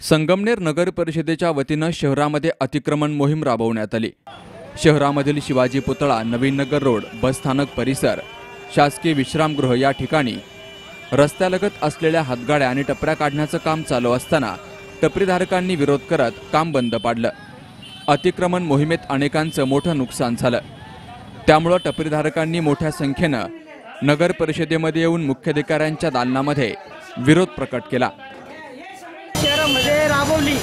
संगमनेर नगर परिषदेच्या वतीनं शहरामध्ये अतिक्रमण मोहीम राबवण्यात आली। शहरामधील शिवाजी पुतळा, नवीन नगर रोड, बस स्थानक परिसर, शासकीय विश्रामगृह या ठिकाणी रस्त्यालगत असलेल्या हातगाड्या आणि टपऱ्या काढण्याचं काम चालू असताना टपरीधारकांनी विरोध करत काम बंद पाडलं। अतिक्रमण मोहिमेत अनेकांचं मोठं नुकसान झालं। त्यामुळे टपरीधारकांनी मोठ्या संख्येनं नगर परिषदेमध्ये येऊन मुख्याधिकाऱ्यांच्या दालनामध्ये विरोध प्रकट केला। शहरामध्ये राबवली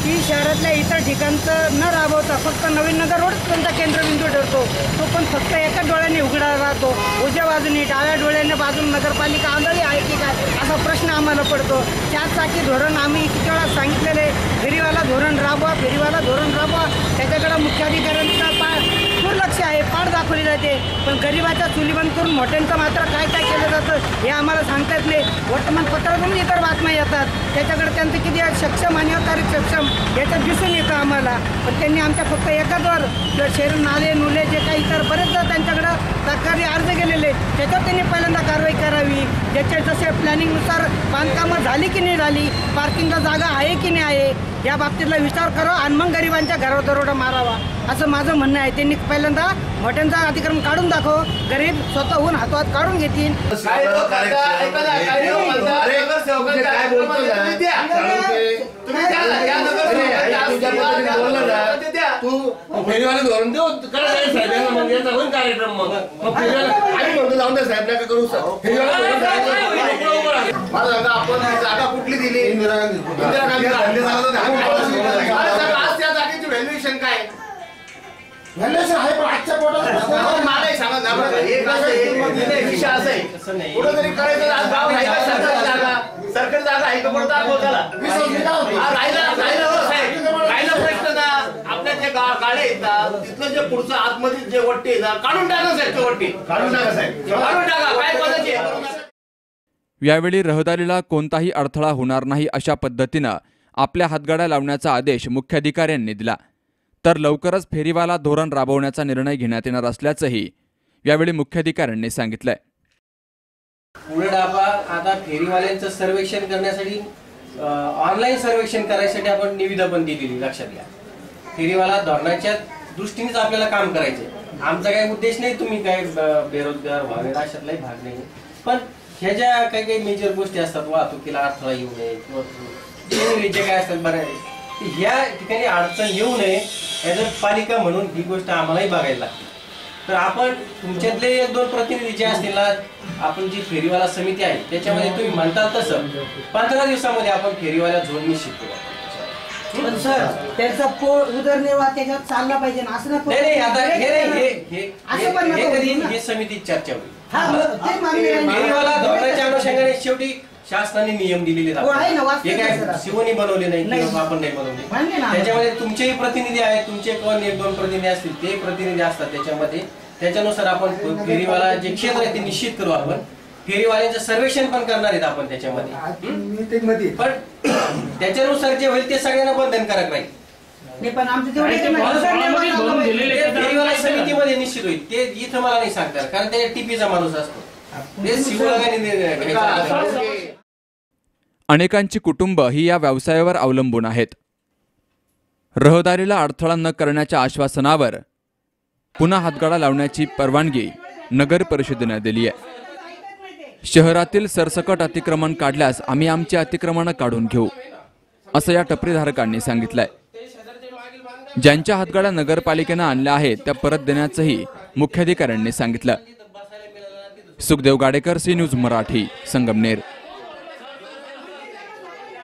की शहरातल्या इतर ठिकाणचं न राबवता फक्त नवीन नगर रोड त्यांचा केंद्रबिंदू ठरतो। तो पण फक्त एका डोळ्याने उघडा राहतो। उजव्या बाजूने डाव्या डोळ्याने बाजून नगरपालिका आंधळी आहे की काय असा प्रश्न आम्हाला पडतो। 4 चाकी धोरण आम्ही किती वेळा सांगितलेले, फेरीवाला धोरण राबवा, फेरीवाला धोरण राबवा। त्याच्याकडे मुख्याधिकाऱ्यांचा दुर्लक्ष आहे, पाठ दाखवली जाते, पण गरिबाच्या चुली बंद करून मोठ्यांचं मात्र काय काय केलं जातं हे आम्हाला सांगता येत नाही। वर्तमानपत्रातून इतर बातम्या येतात, त्याच्याकडे त्यांचं किती सक्षम आणि अकार्यक्षम याच्यात दिसून येतं आम्हाला। पण त्यांनी आमच्या फक्त एकाचवर शहर नाले नुले जे काही इतर बरेच त्यांच्याकडं तक्रारी अर्ज केलेले, त्याच्यावर त्यांनी पहिल्यांदा कारवाई करावी। ज्याच्या जसे प्लॅनिंगनुसार बांधकामं झाली की नाही झाली, पार्किंगला जागा आहे की नाही आहे या बाबतीतला विचार करावा आणि मग गरिबांच्या घरावर दरोडा मारावा असं माझं म्हणणं आहे। त्यांनी पहिल्यांदा मोठ्यांचा अतिक्रमण काढून दाखव, गरीब स्वतःहून हातोहात काढून घेतील। फेरीवाले धोरण देऊ साहेबांना मग याचा होईल कार्यक्रम। मग आम्ही म्हणतो जाऊन द्या साहेब नका करू आपण जागा कुठली दिली, इंदिरा गांधी आज त्या जागेची व्हॅल्युएशन काय व्हॅल्युएशन आहे पण आजच्या पोटात मला सांगा एक विषय असं आहे कुठेतरी करायचं। आज गाव राहिला सरकारी जागा आहे का पण दाखवताला राहिला प्रश्न ना आपल्या जे गाड्या येतात तिथलं जे पुढचं आतमध्ये जे वट्टे येतात काढून टाका साहेब, ते वट्टे काढून टाका साहेब, काढून टाका काय करायचे। यावेळी रहदारीला कोणताही अडथळा होणार नाही अशा पद्धतीनं आपल्या हातगाड्या लावण्याचा आदेश मुख्याधिकाऱ्यांनी दिला। तर लवकरच फेरीवाला धोरण राबवण्याचा निर्णय घेण्यात येणार असल्याचंही यावेळी मुख्याधिकाऱ्यांनी सांगितलंय। उलट आपण आता फेरीवाल्यांचं सर्वेक्षण करण्यासाठी ऑनलाईन सर्वेक्षण करायसाठी आपण निविदा पण दिलेली, लक्षात घ्या। फेरीवाला धोरणाच्या दृष्टीनेच आपल्याला काम करायचं। आमचा काही उद्देश नाही तुम्ही काय बेरोजगार व्हावे अशातलाही भाग नाही, पण ह्या ज्या काही काही मेजर गोष्टी असतात, वाहतुकीला अडथळा येऊ नये किंवा जे काय असतात बरं ह्या ठिकाणी अडचण येऊ नये याचं पालिका म्हणून ही गोष्ट आम्हालाही बघायला लागते। तर आपण तुमच्यातले 1-2 प्रतिनिधी जे असतील ना, आपण जी फेरीवाला समिती आहे त्याच्यामध्ये तुम्ही म्हणताल तसं 15 दिवसामध्ये आपण फेरीवाला झोन निश्चित करू। पण सर त्याचा उदरनिर्वाह त्याच्यात चालला पाहिजे ना, असं नाही आता हे समितीत चर्चा होईल। फेरीवाला धोरणाच्या अनुषंगाने शेवटी शासनाने नियम दिलेले आहेत, हे काय शिवनी बनवले नाही किंवा आपण नाही बनवले। त्याच्यामध्ये तुमचेही प्रतिनिधी आहेत, तुमचे कोण 1-2 प्रतिनिधी असतील ते प्रतिनिधी असतात त्याच्यामध्ये, त्याच्यानुसार आपण फेरीवाला जे क्षेत्र आहे ते निश्चित करू। आपण फेरीवाल्यांचं सर्वेक्षण पण करणार आहेत आपण त्याच्यामध्ये, पण त्याच्यानुसार जे होईल ते सगळ्यांना बंधनकारक राहील। फेरीवाला समितीमध्ये निश्चित होईल, ते इथं मला नाही सांगतात कारण ते टीपीचा माणूस असतो, ते शिवलागाने। अनेकांची कुटुंब ही या व्यवसायावर अवलंबून आहेत। रहदारीला अडथळा न करण्याच्या आश्वासनावर पुन्हा हातगाडा लावण्याची परवानगी नगर परिषदेने दिली आहे। शहरातील सरसकट अतिक्रमण काढल्यास आम्ही आमची अतिक्रमणं काढून घेऊ असं या टपरीधारकांनी सांगितलंय। ज्यांच्या हातगाड्या नगरपालिकेनं आणल्या आहेत त्या परत देण्याचंही मुख्याधिकाऱ्यांनी सांगितलं। Sukhdev Gadekar, C News Marathi, Sangamner.